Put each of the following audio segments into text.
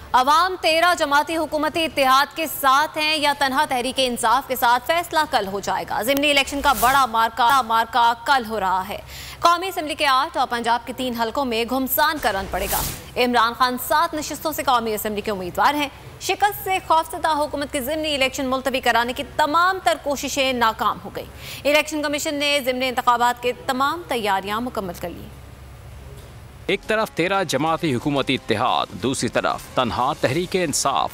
अवाम 13 जमाती हुकूमती इत्तेहाद के साथ हैं या तनहा तहरीक इंसाफ के साथ, फैसला कल हो जाएगा। ज़िमनी इलेक्शन का बड़ा मार्का कल हो रहा है। कौमी असम्बली के 8 और पंजाब के 3 हलकों में घुमसान का रन पड़ेगा। इमरान खान 7 नशिस्तों से कौमी असम्बली के उम्मीदवार हैं। शिकस्त से खौफजदा हुकूमत के ज़िमनी इलेक्शन मुलतवी कराने की तमाम तर कोशिशें नाकाम हो गई। इलेक्शन कमीशन ने ज़िमनी इंतखाबात के तमाम तैयारियां मुकम्मल कर ली। एक तरफ 13 जमाती हुकूमती इत्तेहाद, दूसरी तरफ तन्हा तहरीक इंसाफ।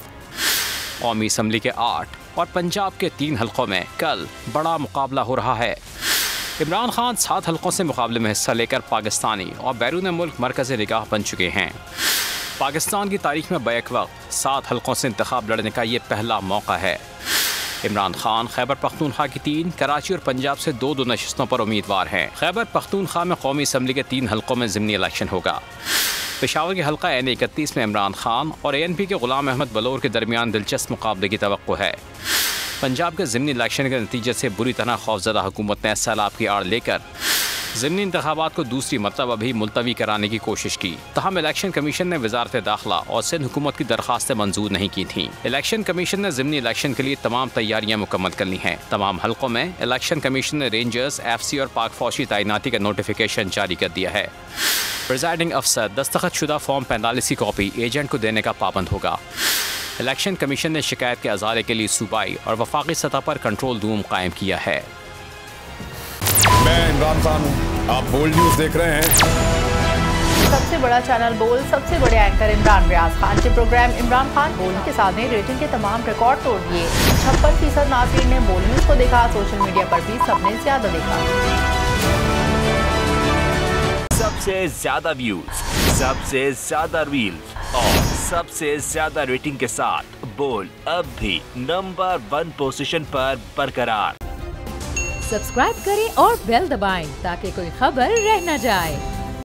कौमी असम्बली के 8 और पंजाब के 3 हलकों में कल बड़ा मुकाबला हो रहा है। इमरान खान 7 हलकों से मुकाबले में हिस्सा लेकर पाकिस्तानी और बैरून मुल्क मरकज़ निगाह बन चुके हैं। पाकिस्तान की तारीख में बैक वक्त 7 हलकों से इंतखाब लड़ने का ये पहला मौका है। इमरान खान खैबर पख्तूनख्वा की 3, कराची और पंजाब से 2 नशिस्तों पर उम्मीदवार हैं। खैबर पख्तूनख्वा में कौमी असम्बली के 3 हलकों में ज़िमनी इलेक्शन होगा। पेशावर के हल्का N31 में इमरान खान और ANP के गुलाम अहमद बलोर के दरमियान दिलचस्प मुकाबले की तवक्को है। पंजाब के ज़िमनी इलेक्शन के नतीजे से बुरी तरह खौफजदा हुकूमत ने सैलाब की आड़ लेकर ज़िमनी इंतखाबात को दूसरी मरतबा भी मुलतवी कराने की कोशिश की। तहम इलेक्शन कमीशन ने वजारत दाखिला और सिंध हुकूमत की दरखास्तें मंजूर नहीं की थीं। इलेक्शन कमीशन ने ज़िमनी इलेक्शन के लिए तमाम तैयारियां मुकम्मल कर ली हैं। तमाम हलकों में इलेक्शन कमीशन ने रेंजर्स, FC और पाक फौज की तैनाती का नोटिफिकेशन जारी कर दिया है। प्रिजाइडिंग अफसर दस्तखत शुदा फॉर्म 45 की कॉपी एजेंट को देने का पाबंद होगा। इलेक्शन कमीशन ने शिकायत के अजाले के लिए सूबाई और वफाकी सतह पर कंट्रोल रूम कायम किया है। मैं इमरान खान हूँ, आप बोल्ड न्यूज़ देख रहे हैं। सबसे बड़ा चैनल बोल, सबसे बड़े एंकर इमरान रियाज खान के प्रोग्राम इमरान खान बोल के साथ ने रेटिंग के तमाम रिकॉर्ड तोड़ दिए। 56% नाज़रीन ने बोल न्यूज़ को देखा। सोशल मीडिया पर भी सबने ज्यादा देखा। सबसे ज्यादा व्यूज, सबसे ज्यादा रील्स और सबसे ज्यादा रेटिंग के साथ बोल अब भी नंबर 1 पोजीशन पर बरकरार। सब्सक्राइब करें और बेल दबाएं ताकि कोई खबर रह न जाए।